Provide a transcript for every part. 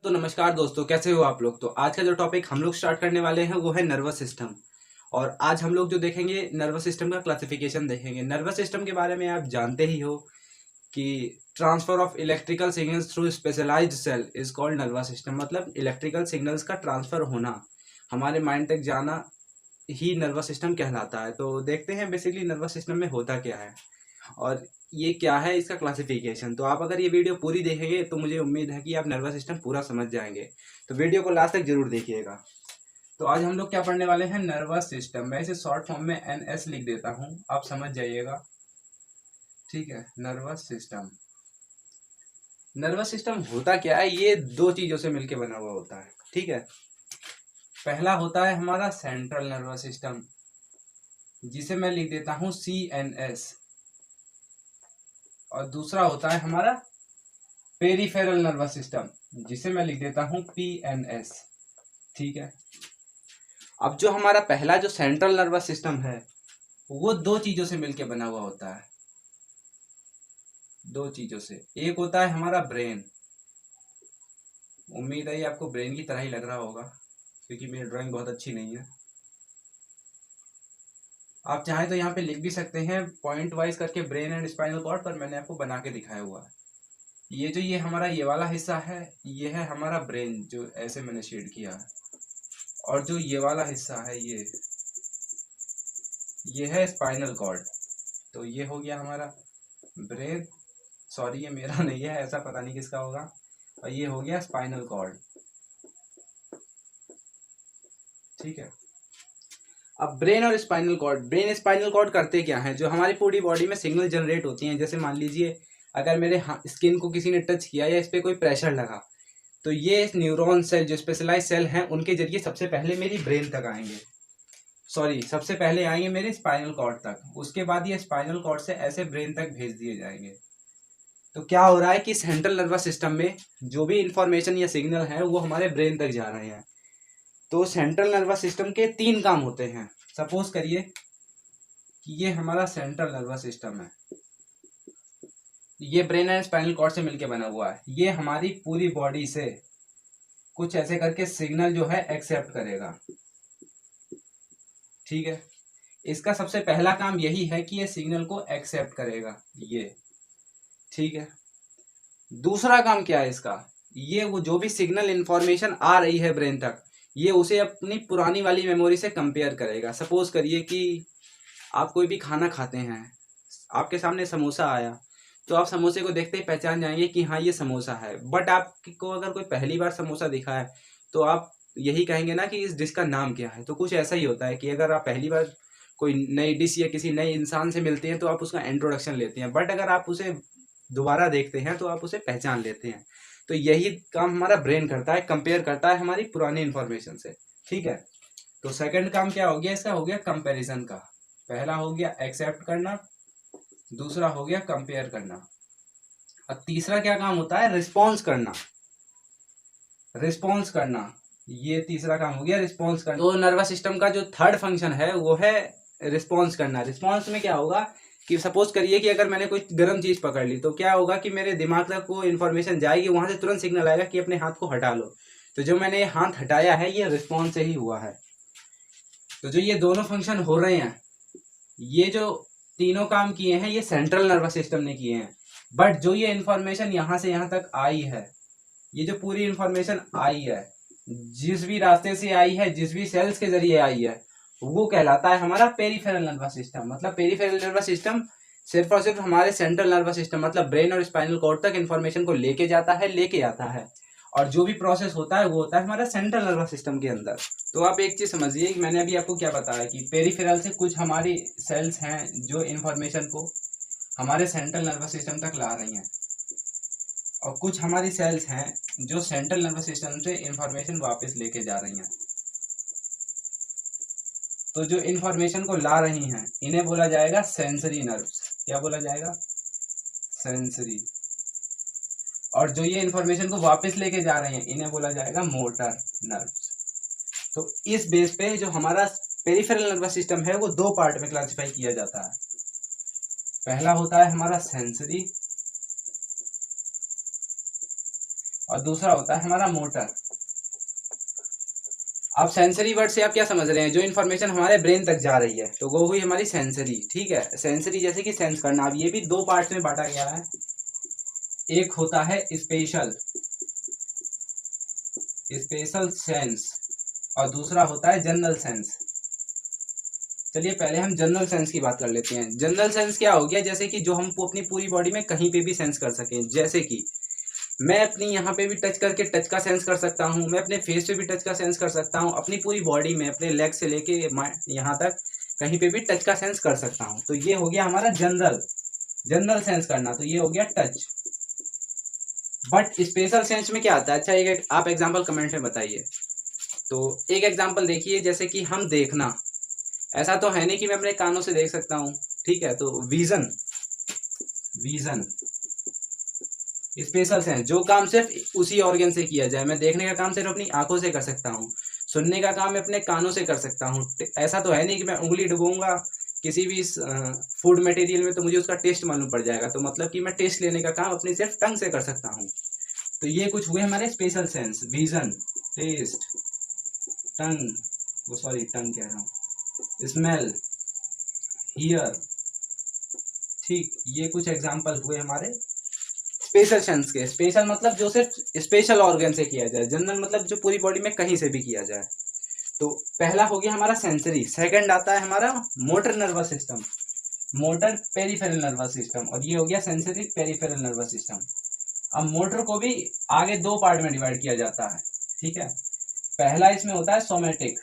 तो नमस्कार दोस्तों, कैसे हो आप लोग। तो आज का जो टॉपिक हम लोग स्टार्ट करने वाले हैं वो है नर्वस सिस्टम। और आज हम लोग जो देखेंगे नर्वस सिस्टम का क्लासिफिकेशन देखेंगे। नर्वस सिस्टम के बारे में आप जानते ही हो कि transfer of electrical signals through specialized cell is called nervous system. मतलब इलेक्ट्रिकल सिग्नल्स का ट्रांसफर होना, हमारे माइंड तक जाना ही नर्वस सिस्टम कहलाता है। तो देखते हैं बेसिकली नर्वस सिस्टम में होता क्या है और ये क्या है, इसका क्लासिफिकेशन। तो आप अगर ये वीडियो पूरी देखेंगे तो मुझे उम्मीद है कि आप नर्वस सिस्टम पूरा समझ जाएंगे। तो वीडियो को लास्ट तक जरूर देखिएगा। तो आज हम लोग क्या पढ़ने वाले हैं, नर्वस सिस्टम। मैं इसे शॉर्ट फॉर्म में NS लिख देता हूँ, आप समझ जाइएगा। ठीक है, नर्वस सिस्टम। नर्वस सिस्टम होता क्या है, ये दो चीजों से मिलकर बना हुआ होता है। ठीक है, पहला होता है हमारा सेंट्रल नर्वस सिस्टम, जिसे मैं लिख देता हूँ CNS। और दूसरा होता है हमारा पेरिफेरल नर्वस सिस्टम, जिसे मैं लिख देता हूं PNS। ठीक है, अब जो हमारा पहला जो सेंट्रल नर्वस सिस्टम है वो दो चीजों से मिलकर बना हुआ होता है। दो चीजों से, एक होता है हमारा ब्रेन। उम्मीद है ये आपको ब्रेन की तरह ही लग रहा होगा, क्योंकि मेरी ड्राइंग बहुत अच्छी नहीं है। आप चाहें तो यहाँ पे लिख भी सकते हैं पॉइंट वाइज करके ब्रेन एंड स्पाइनल कॉर्ड, पर मैंने आपको बना के दिखाया हुआ है। ये हमारा ये वाला हिस्सा है, ये है हमारा ब्रेन, जो ऐसे मैंने शेड किया है। और जो ये वाला हिस्सा है ये है स्पाइनल कॉर्ड। तो ये हो गया हमारा ब्रेन, सॉरी ये मेरा नहीं है, ऐसा पता नहीं किसका होगा। और ये हो गया स्पाइनल कॉर्ड। ठीक है, अब ब्रेन और spinal cord, brain spinal cord करते क्या है, जो हमारी पूरी बॉडी में सिग्नल जनरेट होती हैं। जैसे मान लीजिए अगर मेरे स्किन को किसी ने टच किया या इस पर कोई प्रेशर लगा, तो ये न्यूरॉन सेल जो स्पेशलाइज सेल हैं उनके जरिए सबसे पहले मेरी ब्रेन तक आएंगे। सॉरी, सबसे पहले आएंगे मेरे स्पाइनल कॉर्ड तक, उसके बाद ये स्पाइनल कॉर्ड से ऐसे ब्रेन तक भेज दिए जाएंगे। तो क्या हो रहा है कि सेंट्रल नर्वस सिस्टम में जो भी इंफॉर्मेशन या सिग्नल है वो हमारे ब्रेन तक जा रहे हैं। तो सेंट्रल नर्वस सिस्टम के तीन काम होते हैं। सपोज करिए कि ये हमारा सेंट्रल नर्वस सिस्टम है, ये ब्रेन एंड स्पाइनल कॉर्ड से मिलकर बना हुआ है। ये हमारी पूरी बॉडी से कुछ ऐसे करके सिग्नल जो है एक्सेप्ट करेगा। ठीक है, इसका सबसे पहला काम यही है कि ये सिग्नल को एक्सेप्ट करेगा ये। ठीक है, दूसरा काम क्या है इसका, ये वो जो भी सिग्नल इंफॉर्मेशन आ रही है ब्रेन तक, ये उसे अपनी पुरानी वाली मेमोरी से कंपेयर करेगा। सपोज करिए कि आप कोई भी खाना खाते हैं, आपके सामने समोसा आया, तो आप समोसे को देखते ही पहचान जाएंगे कि हाँ ये समोसा है। बट आपको अगर कोई पहली बार समोसा दिखा है तो आप यही कहेंगे ना कि इस डिश का नाम क्या है। तो कुछ ऐसा ही होता है कि अगर आप पहली बार कोई नई डिश या किसी नए इंसान से मिलते हैं तो आप उसका इंट्रोडक्शन लेते हैं, बट अगर आप उसे दोबारा देखते हैं तो आप उसे पहचान लेते हैं। तो यही काम हमारा ब्रेन करता है, कंपेयर करता है हमारी पुरानी इंफॉर्मेशन से। ठीक है, तो सेकंड काम क्या हो गया इसका, हो गया कंपैरिजन का। पहला हो गया एक्सेप्ट करना, दूसरा हो गया कंपेयर करना, और तीसरा क्या काम होता है, रिस्पॉन्स करना। रिस्पॉन्स करना, ये तीसरा काम हो गया, रिस्पॉन्स करना। तो नर्वस सिस्टम का जो थर्ड फंक्शन है वो है रिस्पॉन्स करना। रिस्पॉन्स में क्या होगा कि सपोज करिए कि अगर मैंने कोई गर्म चीज पकड़ ली, तो क्या होगा कि मेरे दिमाग तक वो इन्फॉर्मेशन जाएगी, वहां से तुरंत सिग्नल आएगा कि अपने हाथ को हटा लो। तो जो मैंने हाथ हटाया है ये रिस्पॉन्स से ही हुआ है। तो जो ये दोनों फंक्शन हो रहे हैं, ये जो तीनों काम किए हैं ये सेंट्रल नर्वस सिस्टम ने किए हैं। बट जो ये इंफॉर्मेशन यहाँ से यहाँ तक आई है, ये जो पूरी इंफॉर्मेशन आई है, जिस भी रास्ते से आई है, जिस भी सेल्स के जरिए आई है, वो कहलाता है हमारा पेरिफेरल नर्वस सिस्टम। मतलब पेरिफेरल नर्वस सिस्टम सिर्फ और सिर्फ हमारे सेंट्रल नर्वस सिस्टम मतलब ब्रेन और स्पाइनल कॉर्ड तक इंफॉर्मेशन को लेके जाता है, लेके आता है। और जो भी प्रोसेस होता है वो होता है हमारा सेंट्रल नर्वस सिस्टम के अंदर। तो आप एक चीज समझिए कि मैंने अभी आपको क्या बताया कि पेरिफेरल से कुछ हमारी सेल्स हैं जो इंफॉर्मेशन को हमारे सेंट्रल नर्वस सिस्टम तक ला रही हैं, और कुछ हमारी सेल्स हैं जो सेंट्रल नर्वस सिस्टम से इंफॉर्मेशन वापस लेके जा रही हैं। तो जो इंफॉर्मेशन को ला रही हैं इन्हें बोला जाएगा सेंसरी नर्व्स। क्या बोला जाएगा, सेंसरी। और जो ये इंफॉर्मेशन को वापस लेके जा रहे हैं इन्हें बोला जाएगा मोटर नर्व्स। तो इस बेस पे जो हमारा पेरिफेरल नर्वस सिस्टम है वो दो पार्ट में क्लासिफाई किया जाता है। पहला होता है हमारा सेंसरी, और दूसरा होता है हमारा मोटर। अब सेंसरी वर्ड से आप क्या समझ रहे हैं, जो इन्फॉर्मेशन हमारे ब्रेन तक जा रही है तो वो हुई हमारी सेंसरी। ठीक है, सेंसरी जैसे कि सेंस करना। अब ये भी दो पार्ट में बांटा गया है, एक होता है स्पेशल सेंस और दूसरा होता है जनरल सेंस। चलिए पहले हम जनरल सेंस की बात कर लेते हैं। जनरल सेंस क्या हो गया, जैसे कि जो हम अपनी पूरी बॉडी में कहीं पे भी सेंस कर सकें। जैसे कि मैं अपनी यहाँ पे भी टच करके टच का सेंस कर सकता हूँ, मैं अपने फेस पे भी टच का सेंस कर सकता हूँ, अपनी पूरी बॉडी में अपने लेग से लेके यहाँ तक कहीं पे भी टच का सेंस कर सकता हूँ। तो ये हो गया हमारा जनरल सेंस करना, तो ये हो गया टच। बट स्पेशल सेंस में क्या आता है, अच्छा एक आप एग्जाम्पल कमेंट में बताइए। तो एक एग्जाम्पल देखिए, जैसे कि हम देखना, ऐसा तो है नहीं कि मैं अपने कानों से देख सकता हूँ। ठीक है, तो विजन स्पेशल सेंस, जो काम सिर्फ उसी ऑर्गन से किया जाए। मैं देखने का काम सिर्फ अपनी आंखों से कर सकता हूँ, सुनने का काम मैं अपने कानों से कर सकता हूँ। ऐसा तो है नहीं कि मैं उंगली डुबोऊंगा किसी भी फूड मटेरियल में तो मुझे उसका टेस्ट मालूम पड़ जाएगा। तो मतलब कि मैं टेस्ट लेने का काम अपनी सिर्फ टंग से कर सकता हूँ। तो ये कुछ हुए हमारे स्पेशल सेंस, विजन, टेस्ट, टंग कह रहा हूँ, स्मेल, हियर। ठीक, ये कुछ एग्जाम्पल हुए हमारे स्पेशल सेंस के। स्पेशल मतलब जो सिर्फ स्पेशल ऑर्गन से किया जाए, जनरल मतलब जो पूरी बॉडी में कहीं से भी किया जाए। तो पहला हो गया हमारा सेंसरी। सेकंड आता है हमारा motor nervous system, motor peripheral nervous system, और ये हो गया सेंसरी पेरिफेरल नर्वस सिस्टम। अब मोटर को भी आगे दो पार्ट में डिवाइड किया जाता है। ठीक है, पहला इसमें होता है सोमैटिक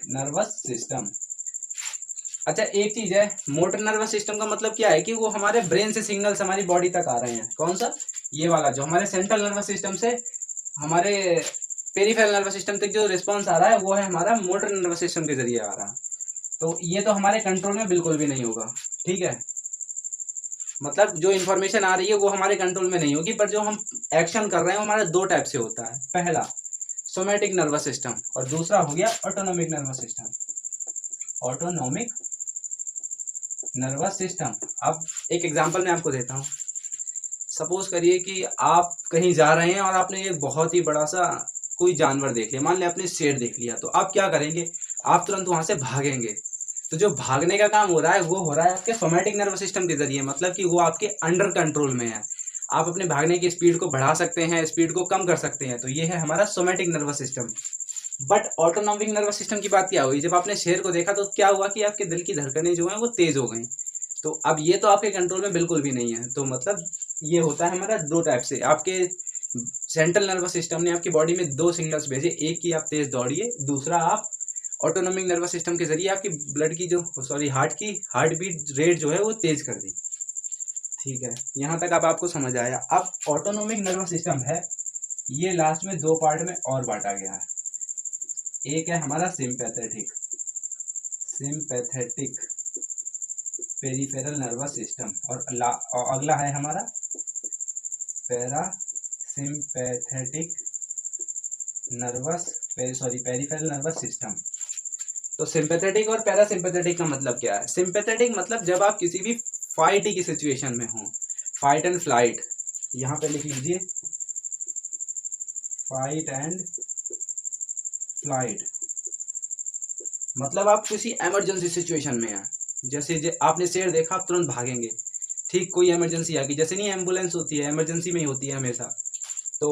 नर्वस सिस्टम। अच्छा एक चीज है, मोटर नर्वस सिस्टम का मतलब क्या है कि वो हमारे ब्रेन से सिग्नल्स हमारी बॉडी तक आ रहे हैं। कौन सा, ये वाला जो हमारे सेंट्रल नर्वस सिस्टम से हमारे पेरिफेरल नर्वस सिस्टम तक जो रिस्पांस आ रहा है वो है हमारा मोटर नर्वस सिस्टम के जरिए आ रहा। तो ये तो हमारे कंट्रोल में बिल्कुल भी नहीं होगा। ठीक है, मतलब जो इन्फॉर्मेशन आ रही है वो हमारे कंट्रोल में नहीं होगी, पर जो हम एक्शन कर रहे हैं वो हमारे दो टाइप से होता है। पहला सोमैटिक नर्वस सिस्टम और दूसरा हो गया autonomic nervous system. Autonomic nervous system. अब एक एग्जांपल मैं आपको देता हूँ। सपोज करिए कि आप कहीं जा रहे हैं और आपने एक बहुत ही बड़ा सा कोई जानवर देख लिया, मान लिया आपने शेर देख लिया, तो आप क्या करेंगे, आप तुरंत वहां से भागेंगे। तो जो भागने का काम हो रहा है वो हो रहा है आपके सोमैटिक नर्वस सिस्टम के जरिए, मतलब कि वो आपके अंडर कंट्रोल में है। आप अपने भागने की स्पीड को बढ़ा सकते हैं, स्पीड को कम कर सकते हैं। तो ये है हमारा somatic nervous system. But autonomic nervous system की बात क्या हुई, जब आपने शेर को देखा तो क्या हुआ कि आपके दिल की धड़कनें जो हैं वो तेज हो गई। तो अब ये तो आपके कंट्रोल में बिल्कुल भी नहीं है। तो मतलब ये होता है हमारा दो टाइप से। आपके सेंट्रल नर्वस सिस्टम ने आपकी बॉडी में दो सिग्नल्स भेजे, एक कि आप तेज दौड़िए, दूसरा आप ऑटोनॉमिक नर्वस सिस्टम के जरिए आपकी ब्लड की जो हार्ट बीट रेट जो है वो तेज कर दी। ठीक है, यहाँ तक अब आपको समझ आया। अब ऑटोनॉमिक नर्वस सिस्टम है, ये लास्ट में दो पार्ट में और बांटा गया है। एक है हमारा सिंपैथेटिक पेरिफेरल नर्वस सिस्टम और अगला है हमारा पैरासिम्पैथेटिक पेरिफेरल नर्वस सिस्टम। तो सिंपैथेटिक और पैरासिम्पैथेटिक का मतलब क्या है। सिंपैथेटिक मतलब जब आप किसी भी फाइट की सिचुएशन में हो, फाइट एंड फ्लाइट, यहाँ पे लिख लीजिए फाइट एंड फ्लाइट, मतलब आप किसी इमरजेंसी सिचुएशन में हैं। जैसे आपने शेर देखा, आप तुरंत भागेंगे। ठीक, कोई इमरजेंसी आ गई, जैसे नहीं एम्बुलेंस होती है, इमरजेंसी में ही होती है हमेशा। तो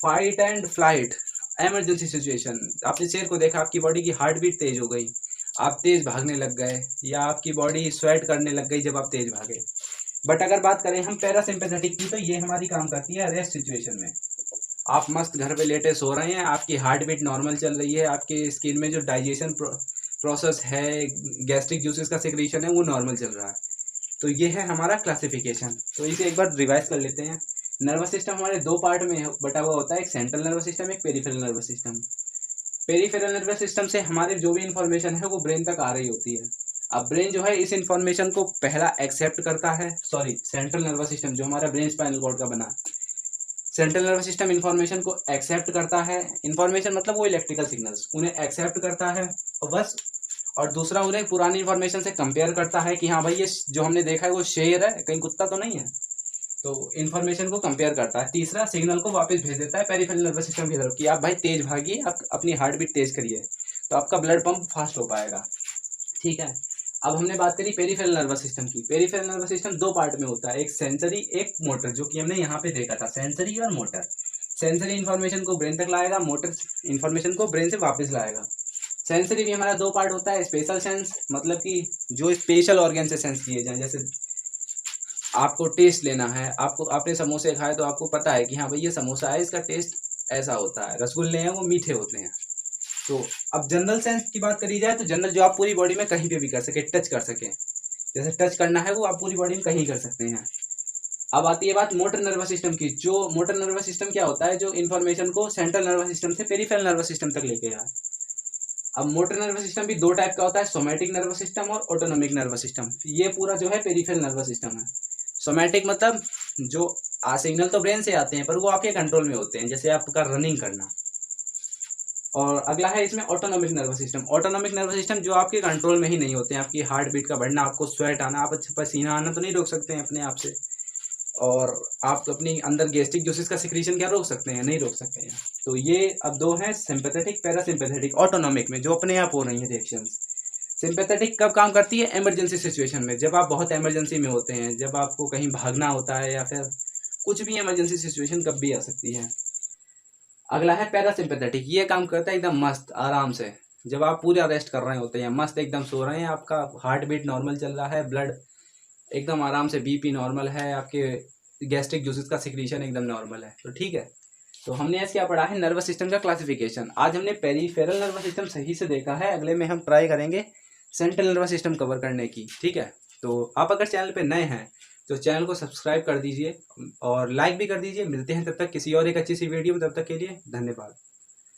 fight and flight, emergency situation, आपने शेर को देखा, आपकी बॉडी की हार्ट बीट तेज हो गई, आप तेज भागने लग गए, या आपकी बॉडी स्वेट करने लग गई जब आप तेज भागे। बट अगर बात करें हम पैरासिम्पैथेटिक की, तो ये हमारी काम करती है रेस्ट सिचुएशन में। आप मस्त घर पे लेटे सो रहे हैं, आपकी हार्ट बीट नॉर्मल चल रही है, आपके स्किन में जो डाइजेशन प्रोसेस है, गैस्ट्रिक जूसेस का सिक्रीशन है, वो नॉर्मल चल रहा है। तो ये है हमारा क्लासिफिकेशन। तो इसे एक बार रिवाइज कर लेते हैं। नर्वस सिस्टम हमारे दो पार्ट में बटा हुआ होता है, एक सेंट्रल नर्वस सिस्टम, एक peripheral nervous system. Peripheral nervous system से हमारे जो भी इंफॉर्मेशन है वो ब्रेन तक आ रही होती है। अब ब्रेन जो है इस इंफॉर्मेशन को पहला एक्सेप्ट करता है, सेंट्रल नर्वस सिस्टम जो हमारा ब्रेन स्पाइनल कॉर्ड का बना, सेंट्रल नर्वस सिस्टम इन्फॉर्मेशन को एक्सेप्ट करता है। इन्फॉर्मेशन मतलब वो इलेक्ट्रिकल सिग्नल्स, उन्हें एक्सेप्ट करता है और बस। और दूसरा उन्हें पुरानी इन्फॉर्मेशन से कंपेयर करता है कि हाँ भाई ये जो हमने देखा है वो शेर है, कहीं कुत्ता तो नहीं है। तो इन्फॉर्मेशन को कंपेयर करता है। तीसरा, सिग्नल को वापस भेज देता है पेरिफेरल नर्वस सिस्टम की तरफ कि आप भाई तेज भागिए, आप अपनी हार्ट बीट तेज करिए, तो आपका ब्लड पंप फास्ट हो पाएगा। ठीक है, अब हमने बात करी पेरिफेरल नर्वस सिस्टम की। पेरिफेरल नर्वस सिस्टम दो पार्ट में होता है, एक सेंसरी, एक मोटर, जो कि हमने यहाँ पे देखा था, सेंसरी और मोटर। सेंसरी इन्फॉर्मेशन को ब्रेन तक लाएगा, मोटर इन्फॉर्मेशन को ब्रेन से वापस लाएगा। सेंसरी भी हमारा दो पार्ट होता है, स्पेशल सेंस, मतलब कि जो स्पेशल ऑर्गन से सेंस किए जाएं, जैसे आपको टेस्ट लेना है, आपको आपने समोसे खाए तो आपको पता है कि हाँ भाई ये समोसा है, इसका टेस्ट ऐसा होता है, रसगुल्ले हैं वो मीठे होते हैं। तो अब जनरल सेंस की बात करी जाए तो जनरल जो आप पूरी बॉडी में कहीं पे भी कर सके, टच कर सके, जैसे टच करना है वो आप पूरी बॉडी में कहीं कर सकते हैं। अब आती है बात मोटर नर्वस सिस्टम की। जो मोटर नर्वस सिस्टम क्या होता है, जो इन्फॉर्मेशन को सेंट्रल नर्वस सिस्टम से पेरिफेरल नर्वस सिस्टम तक लेके जाए। अब मोटर नर्वस सिस्टम भी दो टाइप का होता है, सोमैटिक नर्वस सिस्टम और ऑटोनोमिक नर्वस सिस्टम। ये पूरा जो है पेरिफेरल नर्वस सिस्टम है। सोमैटिक मतलब जो सिग्नल तो ब्रेन से आते हैं पर वो आपके कंट्रोल में होते हैं, जैसे आपका रनिंग करना। और अगला है इसमें autonomic nervous system. Autonomic nervous system जो आपके कंट्रोल में ही नहीं होते हैं, आपकी हार्ट बीट का बढ़ना, आपको स्वेट आना, आप पसीना आना तो नहीं रोक सकते हैं अपने आप से, और आप अपनी अंदर गैस्ट्रिक जूसेस का सिक्रीशन क्या रोक सकते हैं, नहीं रोक सकते हैं। तो ये अब दो हैं, सिंपैथेटिक, पैरासिम्पैथेटिक। ऑटोनोमिक में जो अपने आप हो रही है रिएक्शंस। सिंपैथेटिक कब काम करती है, इमरजेंसी सिचुएशन में, जब आप बहुत इमरजेंसी में होते हैं, जब आपको कहीं भागना होता है या फिर कुछ भी इमरजेंसी सिचुएशन कब भी आ सकती है। अगला है पैरासिम्पैथेटिक। ये काम करता है एकदम मस्त आराम से, जब आप पूरा रेस्ट कर रहे होते हैं, मस्त एकदम सो रहे हैं, आपका हार्ट बीट नॉर्मल चल रहा है, ब्लड एकदम आराम से, बीपी नॉर्मल है, आपके गैस्ट्रिक जूसेस का सिक्रीशन एकदम नॉर्मल है। तो ठीक है, तो हमने आज क्या पढ़ा है, नर्वस सिस्टम का क्लासिफिकेशन। आज हमने पेरिफेरल नर्वस सिस्टम सही से देखा है, अगले में हम ट्राई करेंगे सेंट्रल नर्वस सिस्टम कवर करने की। ठीक है, तो आप अगर चैनल पे नए हैं तो चैनल को सब्सक्राइब कर दीजिए और लाइक भी कर दीजिए। मिलते हैं तब तक किसी और एक अच्छी सी वीडियो में, तब तक के लिए धन्यवाद।